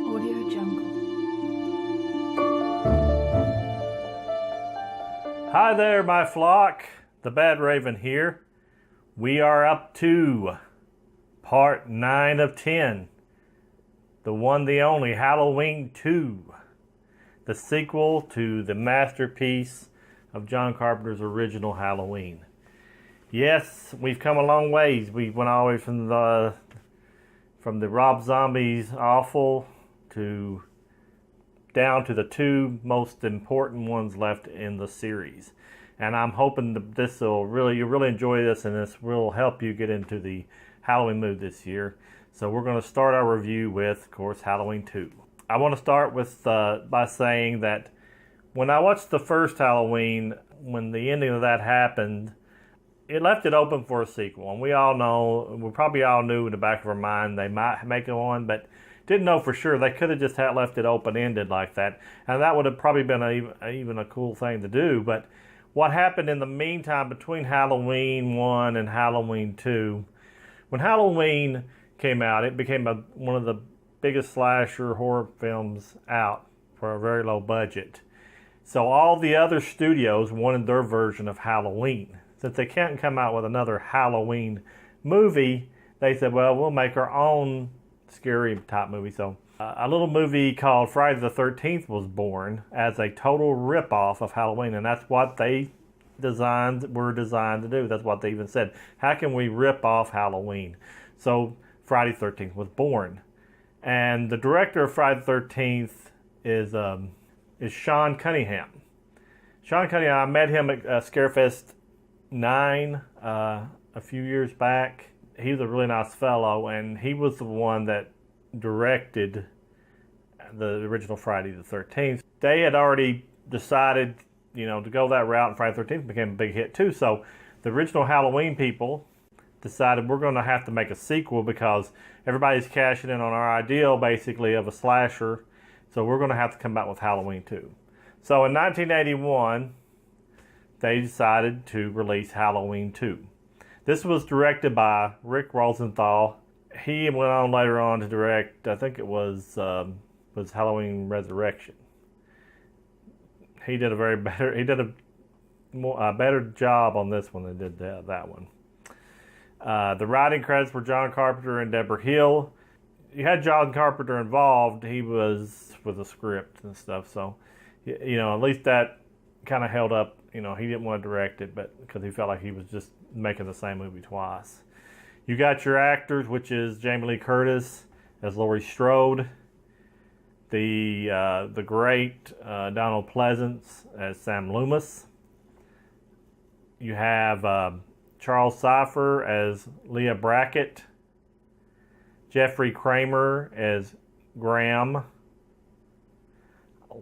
Audio Jungle. Hi there, my flock. The Badraven here. We are up to part 9 of 10. The one, the only, Halloween 2. The sequel to the masterpiece of John Carpenter's original Halloween. Yes, we've come a long ways. We went all the way from the Rob Zombie's awful to down to the two most important ones left in the series. And I'm hoping that you'll really enjoy this, and this will help you get into the Halloween mood this year. So we're going to start our review with, of course, Halloween 2. I want to start with by saying that when I watched the first Halloween, when the ending of that happened, it left it open for a sequel. And we probably all knew in the back of our mind they might make one, but didn't know for sure. They could have just left it open-ended like that, and that would have probably been even a cool thing to do. But what happened in the meantime between Halloween 1 and Halloween 2, when Halloween came out, it became one of the biggest slasher horror films out for a very low budget. So all the other studios wanted their version of Halloween. Since they can't come out with another Halloween movie, they said, well, we'll make our own scary type movie. So a little movie called Friday the 13th was born as a total rip-off of Halloween, and that's what they were designed to do. That's what they even said. How can we rip off Halloween? So Friday the 13th was born. And the director of Friday the 13th is Sean Cunningham. Sean Cunningham, I met him at Scarefest 9 a few years back. He was a really nice fellow, and he was the one that directed the original Friday the 13th. They had already decided, to go that route, and Friday the 13th became a big hit too. So the original Halloween people decided we're going to have to make a sequel because everybody's cashing in on our ideal, basically, of a slasher. So we're going to have to come out with Halloween 2. So in 1981, they decided to release Halloween 2. This was directed by Rick Rosenthal. He went on later on to direct, I think it was Halloween Resurrection. He did a better job on this one than did that one. The writing credits were John Carpenter and Deborah Hill. You had John Carpenter involved. He was with the script and stuff, so at least that kind of held up. He didn't want to direct it, but because he felt like he was just making the same movie twice. You got your actors, which is Jamie Lee Curtis as Laurie Strode, the great Donald Pleasance as Sam Loomis. You have Charles Cypher as Leah Brackett, Jeffrey Kramer as Graham,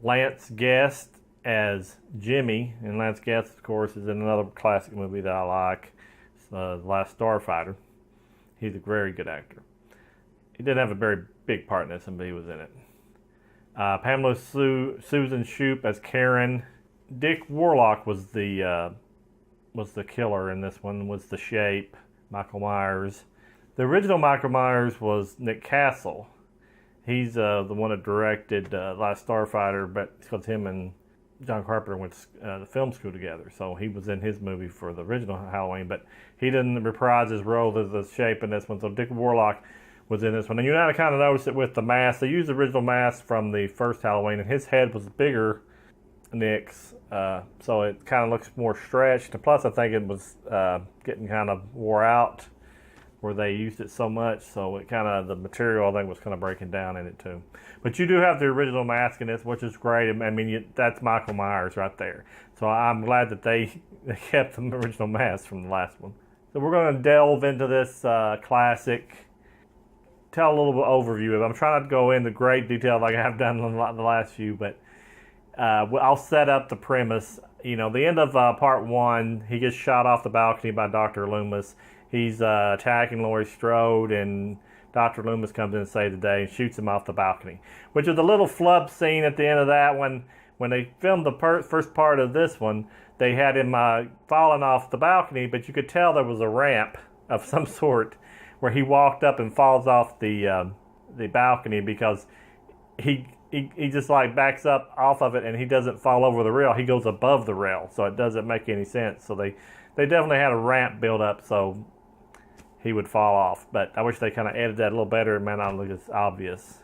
Lance Guest as Jimmy, and Lance Guest, of course, is in another classic movie that I like, The Last Starfighter. He's a very good actor. He didn't have a very big part in this, but he was in it. Pamela Susan Shoop as Karen. Dick Warlock was the killer in this one. Was the Shape, Michael Myers. The original Michael Myers was Nick Castle. He's the one that directed Last Starfighter, but because him and John Carpenter went to the film school together, so he was in his movie for the original Halloween, but he didn't reprise his role as the Shape in this one, so Dick Warlock was in this one. And you kind of notice it with the mask. They used the original mask from the first Halloween, and his head was bigger than Nick's, so it kind of looks more stretched, and plus I think it was getting kind of wore out where they used it so much, so it the material I think was kind of breaking down in it too. But you do have the original mask in this, which is great. I mean, that's Michael Myers right there. So I'm glad that they kept the original mask from the last one. So we're going to delve into this classic, tell a little bit overview of it. I'm trying not to go into great detail like I have done in the last few, but I'll set up the premise. The end of part 1, he gets shot off the balcony by Dr. Loomis. He's attacking Laurie Strode, and Dr. Loomis comes in to save the day and shoots him off the balcony, which is a little flub scene at the end of that one. When they filmed the first part of this one, they had him falling off the balcony, but you could tell there was a ramp of some sort where he walked up and falls off the balcony because he just like backs up off of it and he doesn't fall over the rail. He goes above the rail, so it doesn't make any sense. So they definitely had a ramp built up so he would fall off. But I wish they kind of edited that a little better. It might not look as obvious.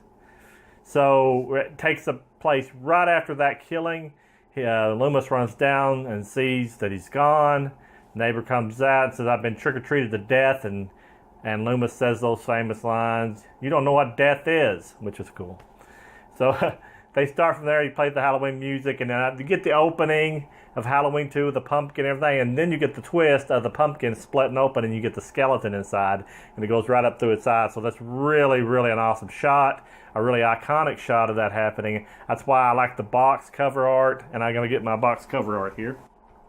So it takes place right after that killing. Loomis runs down and sees that he's gone. Neighbor comes out and says, "I've been trick-or-treated to death," and Loomis says those famous lines, "You don't know what death is," which is cool. So they start from there. He plays the Halloween music, and then you get the opening of Halloween 2, the pumpkin and everything, and then you get the twist of the pumpkin splitting open, and you get the skeleton inside, and it goes right up through its eye. So that's really, really an awesome shot, a really iconic shot of that happening. That's why I like the box cover art, and I'm going to get my box cover art here.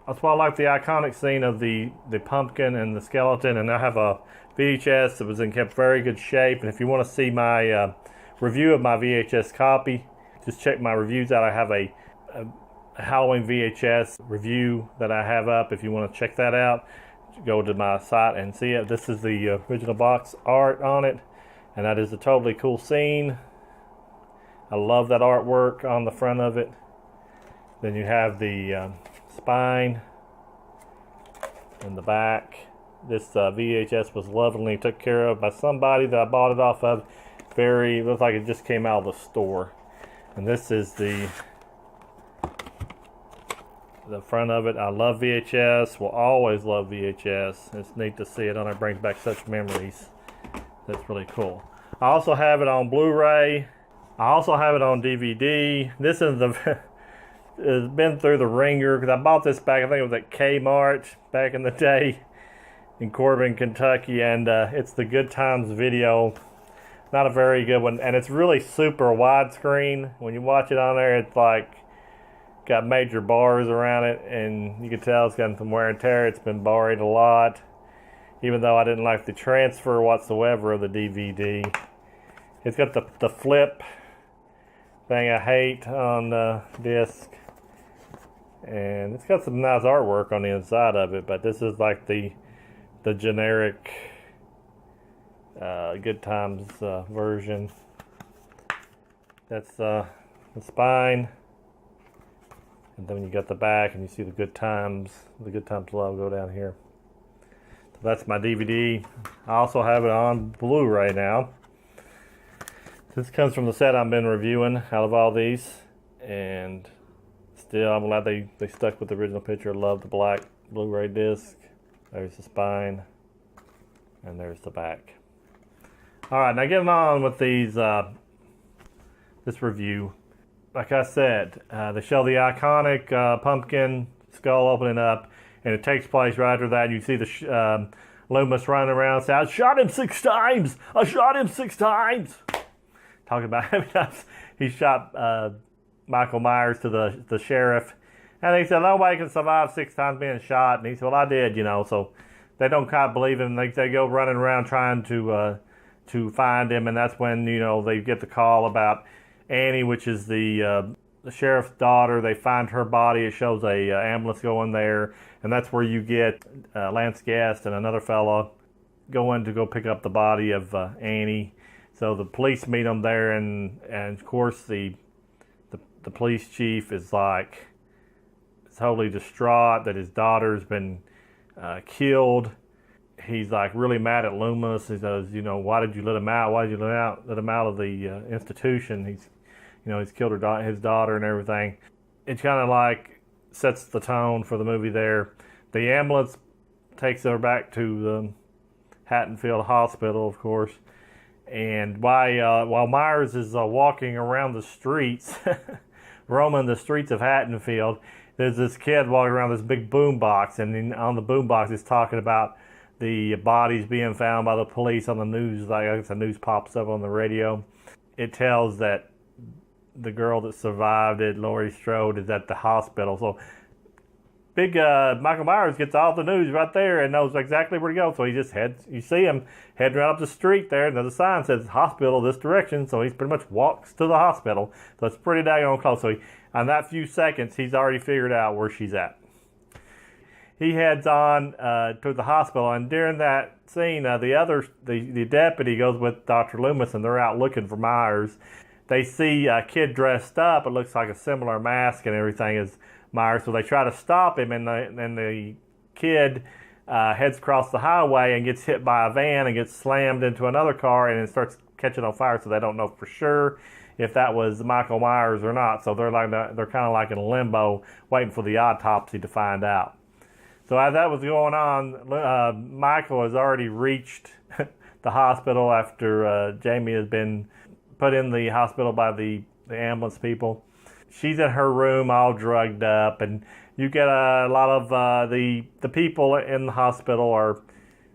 That's why I like the iconic scene of the pumpkin and the skeleton, and I have a VHS that was in kept very good shape, and if you want to see my review of my VHS copy, just check my reviews out. I have a Halloween VHS review that I have up. If you want to check that out, go to my site and see it. This is the original box art on it, and that is a totally cool scene. I love that artwork on the front of it. Then you have the spine and the back. This VHS was lovingly took care of by somebody that I bought it off of. It looks like it just came out of the store. And this is the front of it. I love VHS. Will always love VHS. It's neat to see it on there. Brings back such memories. That's really cool. I also have it on Blu-ray. I also have it on DVD. This is it's been through the ringer because I bought this back. I think it was at Kmart back in the day in Corbin, Kentucky, and it's the Good Times video. Not a very good one, and it's really super widescreen. When you watch it on there, it's like got major bars around it, and you can tell it's gotten some wear and tear. It's been borrowed a lot, even though I didn't like the transfer whatsoever of the DVD. It's got the flip thing I hate on the disc, and it's got some nice artwork on the inside of it, but this is like the generic Good Times version. That's the spine, and then you got the back, and you see the Good Times logo down here. So that's my DVD. I also have it on Blu-ray now. This comes from the set I've been reviewing out of all these, and still I'm glad they stuck with the original picture. I love the black Blu-ray disc. There's the spine, and there's the back. Alright, now getting on with these this review. Like I said, they show the iconic pumpkin skull opening up, and it takes place right after that. You see the Loomis running around saying, "I shot him 6 times! I shot him 6 times!" Talking about how he shot Michael Myers to the sheriff. And he said, "Nobody can survive 6 times being shot." And he said, "Well, I did, So they don't quite believe him. They go running around trying to find him. And that's when, they get the call about Annie, which is the sheriff's daughter. They find her body. It shows a ambulance going there. And that's where you get Lance Guest and another fella going to go pick up the body of Annie. So the police meet them there, and of course the police chief is like totally distraught that his daughter's been killed. He's like really mad at Loomis. He says, "Why did you let him out? Why did you let him out of the institution? He's killed his daughter and everything." It kind of like sets the tone for the movie there. The ambulance takes her back to the Haddonfield Hospital, of course. And while Myers is walking around the streets, roaming the streets of Haddonfield, there's this kid walking around this big boom box, and on the boom box is talking about the bodies being found by the police on the news. Like I guess the news pops up on the radio. It tells that the girl that survived it, Laurie Strode, is at the hospital. So big Michael Myers gets all the news right there and knows exactly where to go. So he just you see him heading right up the street there, and there's a sign that says hospital this direction. So he pretty much walks to the hospital. So it's pretty daggone close. So in that few seconds, he's already figured out where she's at. he heads on to the hospital, and during that scene, the deputy goes with Dr. Loomis, and they're out looking for Myers. They see a kid dressed up. It looks like a similar mask and everything as Myers, so they try to stop him, and the kid heads across the highway and gets hit by a van and gets slammed into another car, and it starts catching on fire, so they don't know for sure if that was Michael Myers or not. So they're kind of like in limbo, waiting for the autopsy to find out. So as that was going on, Michael has already reached the hospital after Jamie has been put in the hospital by the ambulance people. She's in her room all drugged up, and you get a lot of the people in the hospital are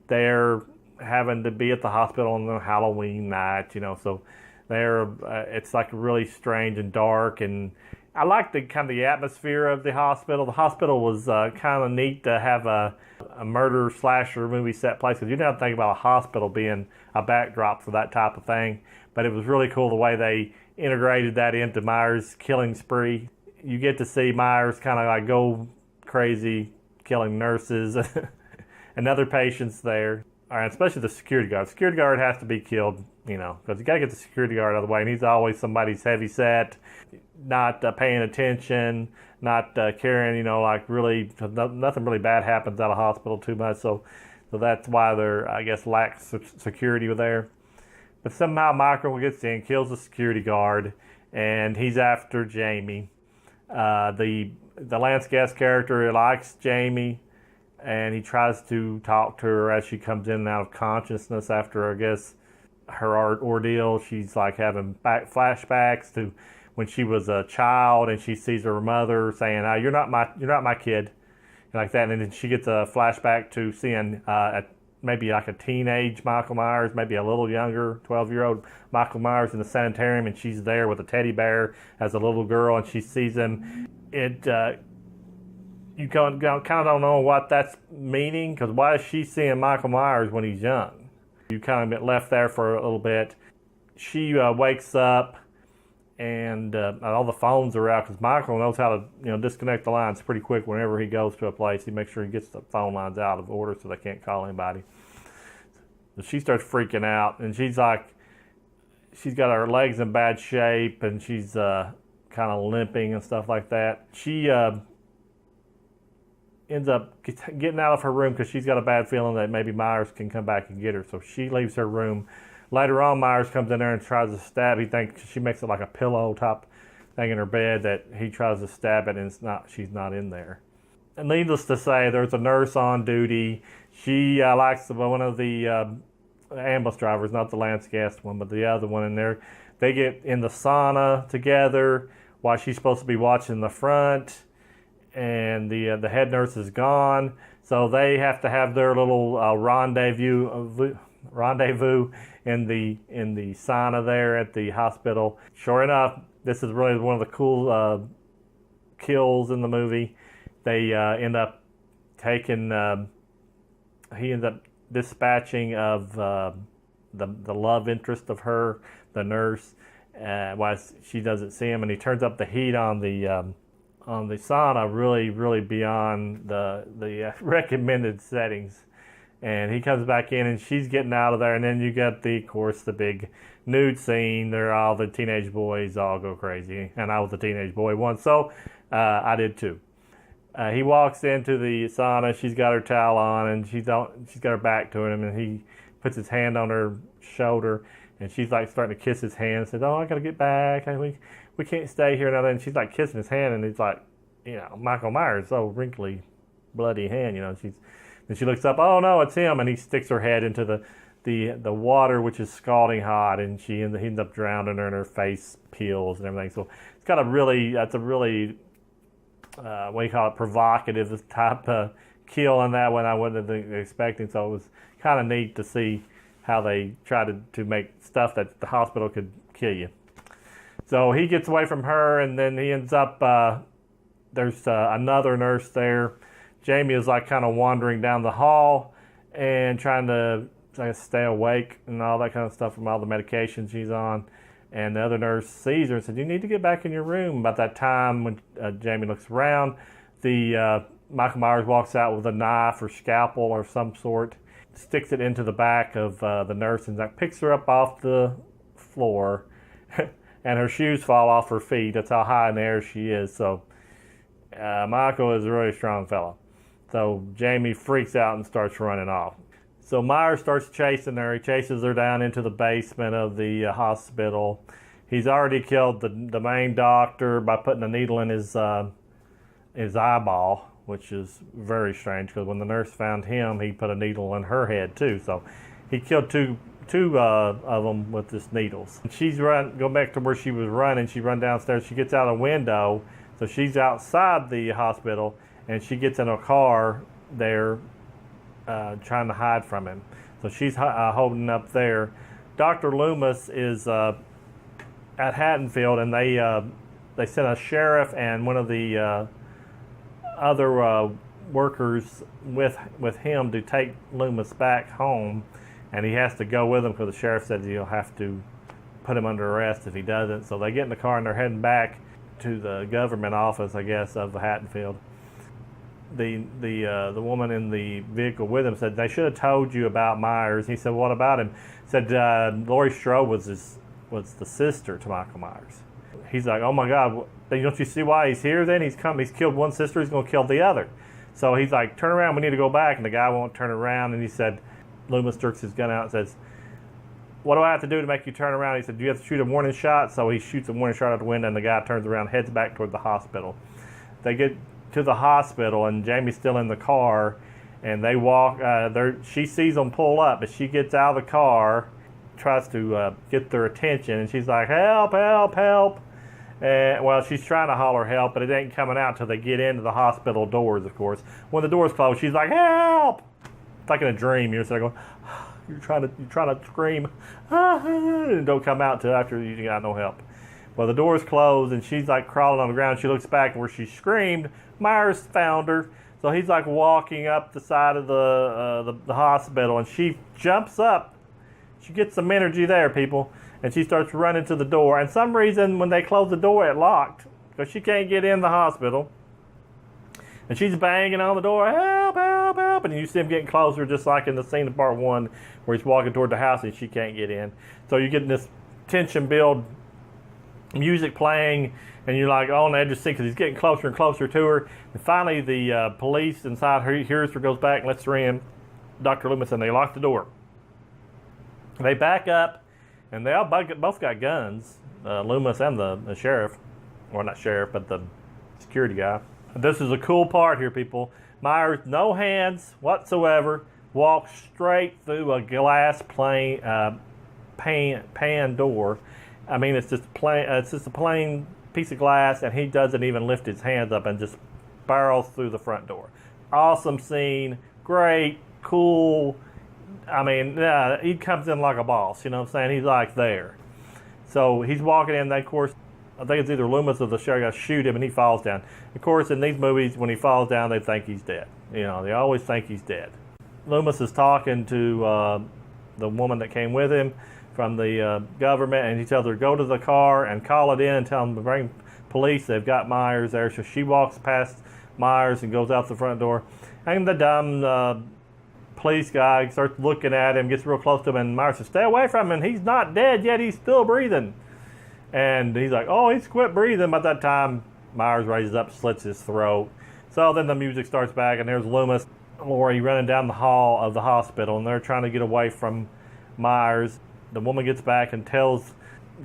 there having to be at the hospital on the Halloween night, so it's like really strange and dark, and I like the kind of the atmosphere of the hospital. The hospital was kind of neat to have a murder slasher movie set place, because you don't think about a hospital being a backdrop for that type of thing, but it was really cool the way they integrated that into Myers' killing spree. You get to see Myers kind of like go crazy, killing nurses and other patients there. All right, especially the security guard. The security guard has to be killed, because you got to get the security guard out of the way. And he's always somebody's heavy set, not paying attention, not caring, like really, nothing really bad happens at a hospital too much. So that's why they're, I guess, lack security there. But somehow Michael gets in, kills the security guard, and he's after Jamie. The Lance Guest character likes Jamie, and he tries to talk to her as she comes in and out of consciousness after, I guess, her ordeal. She's like having flashbacks to when she was a child, and she sees her mother saying, "Oh, you're not my kid," like that. And then she gets a flashback to seeing maybe like a teenage Michael Myers, maybe a little younger, 12-year-old Michael Myers in the sanitarium, and she's there with a teddy bear as a little girl, and she sees him. You kind of don't know what that's meaning, because why is she seeing Michael Myers when he's young? You kind of get left there for a little bit. She wakes up, and all the phones are out, because Michael knows how to disconnect the lines pretty quick whenever he goes to a place. He makes sure he gets the phone lines out of order so they can't call anybody. So she starts freaking out, and she's got her legs in bad shape, and she's kind of limping and stuff like that. She ends up getting out of her room because she's got a bad feeling that maybe Myers can come back and get her. So she leaves her room. Later on, Myers comes in there and tries to stab. He thinks she makes it like a pillow top thing in her bed that he tries to stab it, and she's not in there. And needless to say, there's a nurse on duty. She likes one of the ambulance drivers, not the Lance Guest one, but the other one in there. They get in the sauna together while she's supposed to be watching the front, and the head nurse is gone. So they have to have their little rendezvous in the sauna there at the hospital. Sure enough, this is really one of the cool kills in the movie. They end up taking. He ends up dispatching of the love interest of her, the nurse, while she doesn't see him, and he turns up the heat on the sauna really, really beyond the recommended settings. And he comes back in, and she's getting out of there, and then you get of course, the big nude scene. There, all the teenage boys all go crazy, and I was a teenage boy once, so I did too. He walks into the sauna. She's got her towel on, and she's got her back to him, and he puts his hand on her shoulder, and she's like starting to kiss his hand. And says, "Oh, I gotta get back. We can't stay here now." And she's like kissing his hand, and he's like, Michael Myers, so wrinkly, bloody hand. Then she looks up. Oh no, it's him, and he sticks her head into the water, which is scalding hot, and he ends up drowning her, and her face peels and everything. So it's a really what do you call it, provocative type of kill on that one. I wasn't expecting, so it was kind of neat to see how they tried to make stuff that the hospital could kill you. So he gets away from her, and then he ends up, there's another nurse there. Jamie is like kind of wandering down the hall and trying to stay awake and all that kind of stuff from all the medications she's on. And the other nurse sees her and said, "You need to get back in your room." About that time, when Jamie looks around, the Michael Myers walks out with a knife or scalpel or some sort, sticks it into the back of the nurse, and picks her up off the floor, and her shoes fall off her feet. That's how high in the air she is. So Michael is a really strong fellow. So Jamie freaks out and starts running off. So Myers starts chasing her. He chases her down into the basement of the hospital. He's already killed the main doctor by putting a needle in his eyeball, which is very strange because when the nurse found him, he put a needle in her head too. So he killed two of them with this needles. She's go back to where she was running. She run downstairs. She gets out a window. So she's outside the hospital, and she gets in a car there trying to hide from him. So she's holding up there. Dr. Loomis is at Haddonfield, and they sent a sheriff and one of the other workers with him to take Loomis back home, and he has to go with him because the sheriff said he'll have to put him under arrest if he doesn't. So they get in the car and they're heading back to the government office, I guess, of the Haddonfield. The woman in the vehicle with him said, they should have told you about Myers. He said, what about him? Said Laurie Strode was the sister to Michael Myers. He's like, oh my God, don't you see why he's here then? He's killed one sister, he's going to kill the other. So he's like, turn around, we need to go back. And the guy won't turn around. And he said, Loomis jerks his gun out and says, what do I have to do to make you turn around? He said, do you have to shoot a warning shot? So he shoots a warning shot out the window, and the guy turns around, heads back toward the hospital. They get to the hospital, and Jamie's still in the car, and they walk. She sees them pull up, but she gets out of the car, tries to get their attention, and she's like, help, help, help. Well, she's trying to holler help, but it ain't coming out until they get into the hospital doors, of course. When the doors close, she's like, help! It's like in a dream. You're sitting there going, you're trying to scream, and don't come out till after you got no help. Well, the doors close, and she's like crawling on the ground. She looks back where she screamed. Myers found her, so he's like walking up the side of the hospital, and she jumps up. She gets some energy there, people, and she starts running to the door. And some reason, when they close the door, it locked because she can't get in the hospital. And she's banging on the door, help, help, help. And you see him getting closer, just like in the scene of part one, where he's walking toward the house and she can't get in. So you're getting this tension build, music playing, and you're like on the edge of the seat because he's getting closer and closer to her. And finally, the police inside her hears her, goes back and lets her in, Dr. Loomis, and they lock the door. They back up, and they all both got guns, Loomis and the sheriff. Or not sheriff, but the security guy. This is a cool part here, people. Myers, no hands whatsoever, walks straight through a glass pan door. I mean, it's just a plain piece of glass, and he doesn't even lift his hands up and just barrels through the front door. Awesome scene, great, cool. I mean, he comes in like a boss, you know what I'm saying? He's like there. So he's walking in, of course, I think it's either Loomis or the sheriff shoot him, and he falls down. Of course, in these movies, when he falls down, they think he's dead. You know, they always think he's dead. Loomis is talking to the woman that came with him from the government, and he tells her, go to the car and call it in and tell them to bring police. They've got Myers there. So she walks past Myers and goes out the front door. And the dumb police guy starts looking at him, gets real close to him, and Myers says, stay away from him. He's not dead yet. He's still breathing. And he's like, oh, he's quit breathing. By that time, Myers raises up, slits his throat. So then the music starts back, and there's Loomis and Laurie running down the hall of the hospital, and they're trying to get away from Myers. The woman gets back and tells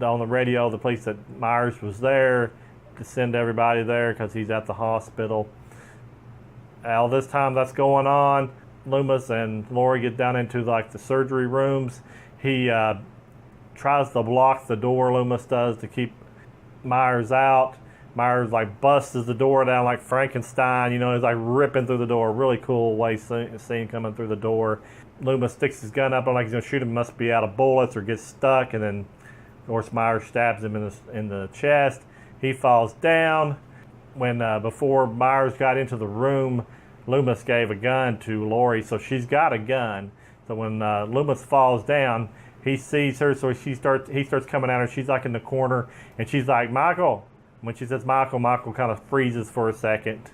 on the radio the police that Myers was there to send everybody there because he's at the hospital. All this time that's going on, Loomis and Laurie get down into like the surgery rooms. He tries to block the door, Loomis does, to keep Myers out. Myers like busts the door down like Frankenstein, you know, he's like ripping through the door. Really cool way scene coming through the door. Loomis sticks his gun up, and like he's gonna shoot him, must be out of bullets or gets stuck, and then of course Myers stabs him in the chest. He falls down. When before Myers got into the room, Loomis gave a gun to Laurie, so she's got a gun. So when Loomis falls down, he sees her, so he starts coming at her. She's like in the corner, and she's like, Michael. When she says Michael, Michael kind of freezes for a second.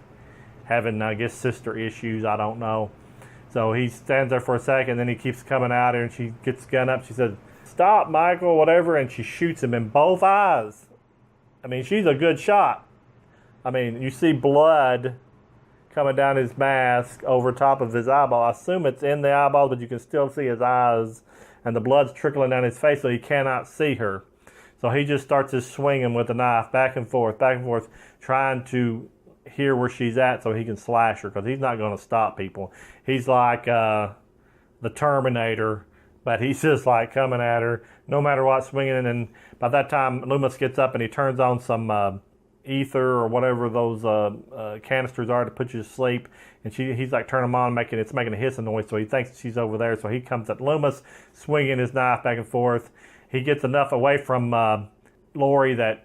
having, I guess, sister issues. I don't know. So he stands there for a second, then he keeps coming at her, and she gets the gun up. She says, "Stop, Michael," whatever, and she shoots him in both eyes. I mean, she's a good shot. I mean, you see blood coming down his mask over top of his eyeball. I assume it's in the eyeball, but you can still see his eyes, and the blood's trickling down his face, so he cannot see her. So he just starts his swinging with the knife back and forth, trying to hear where she's at so he can slash her, because he's not going to stop people. He's like the Terminator, but he's just like coming at her no matter what, swinging. And by that time, Loomis gets up and he turns on some ether or whatever those canisters are to put you to sleep, and he's like turning them on, making a hissing noise, so he thinks she's over there. So he comes at Loomis, swinging his knife back and forth. He gets enough away from Lori that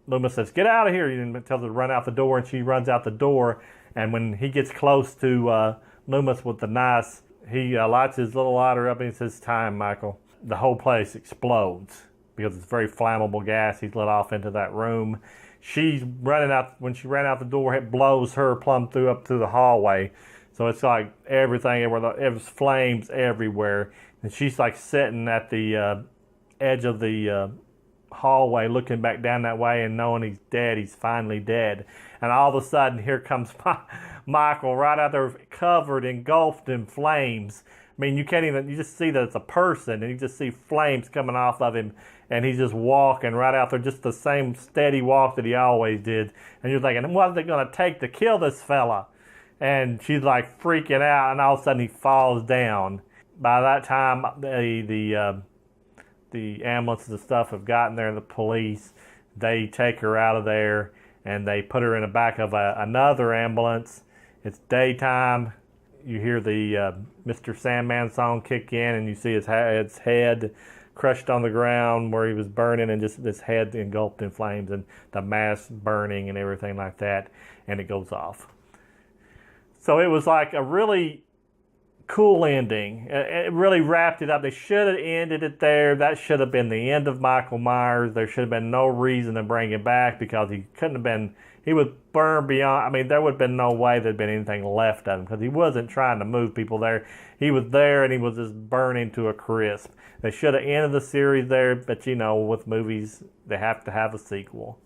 Loomis says, "Get out of here," and tells her to run out the door, and she runs out the door. And when he gets close to Loomis with the knife, he lights his little lighter up and he says, "Time, Michael." The whole place explodes because it's very flammable gas he's let off into that room. She's running out. When she ran out the door, it blows her plumb up through the hallway. So it's like everything everywhere. There's flames everywhere, and she's like sitting at the edge of the hallway, looking back down that way and knowing he's dead. He's finally dead. And all of a sudden, here comes Michael right out there, covered, engulfed in flames. I mean, you just see that it's a person, and you just see flames coming off of him, and he's just walking right out there, just the same steady walk that he always did. And you're thinking, what is it going to take to kill this fella? And she's like freaking out, and all of a sudden he falls down. By that time, the ambulances and stuff have gotten there, and the police, they take her out of there, and they put her in the back of another ambulance. It's daytime. You hear the Mr. Sandman song kick in, and you see his head crushed on the ground where he was burning, and just his head engulfed in flames, and the mask burning and everything like that, and it goes off. So it was like a really cool ending. It really wrapped it up. They should have ended it there. That should have been the end of Michael Myers. There should have been no reason to bring him back, because he couldn't have been, he was burned beyond, I mean, there would have been no way there'd been anything left of him, because he wasn't trying to move people there. He was there, and he was just burning to a crisp. They should have ended the series there, but you know, with movies, they have to have a sequel.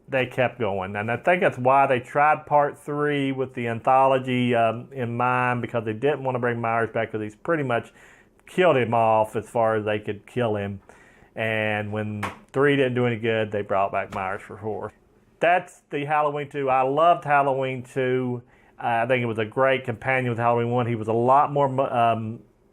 They kept going, and I think that's why they tried part 3 with the anthology in mind, because they didn't want to bring Myers back, because he's pretty much killed him off as far as they could kill him. And when 3 didn't do any good, they brought back Myers for 4. That's the Halloween 2. I loved Halloween 2. I think it was a great companion with Halloween 1. He was a lot more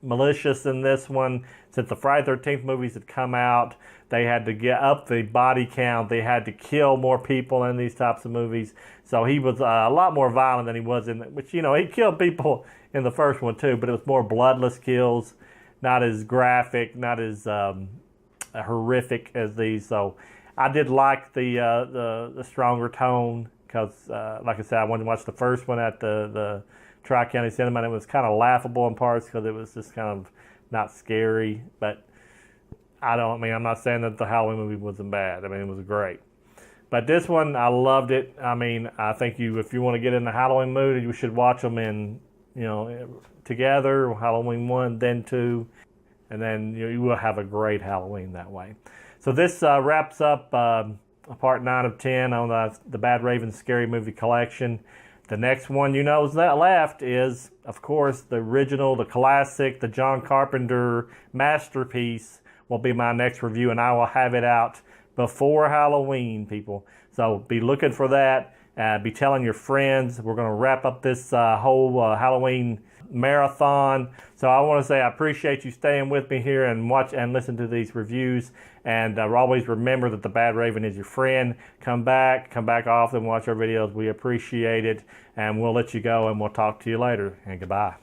malicious in this one. Since the Friday the 13th movies had come out, they had to get up the body count. They had to kill more people in these types of movies. So he was a lot more violent than he was in, which, you know, he killed people in the first one too, but it was more bloodless kills, not as graphic, not as horrific as these. So I did like the stronger tone, because, like I said, I wanted to watch the first one at the Tri-County Cinema, and it was kind of laughable in parts because it was just kind of not scary. But I'm not saying that the Halloween movie wasn't bad. I mean, it was great. But this one, I loved it. I mean, I think if you want to get in the Halloween mood, you should watch them together, Halloween 1, then 2, and then you will have a great Halloween that way. So this wraps up part 9 of 10 on the Badraven Scary Movie Collection. The next one is that left is, of course, the original, the classic, the John Carpenter masterpiece will be my next review, and I will have it out before Halloween, people. So be looking for that. Be telling your friends. We're going to wrap up this whole Halloween marathon. So I want to say I appreciate you staying with me here and watch and listen to these reviews. And always remember that the Badraven is your friend. Come back often, watch our videos. We appreciate it. And we'll let you go, and we'll talk to you later. And goodbye.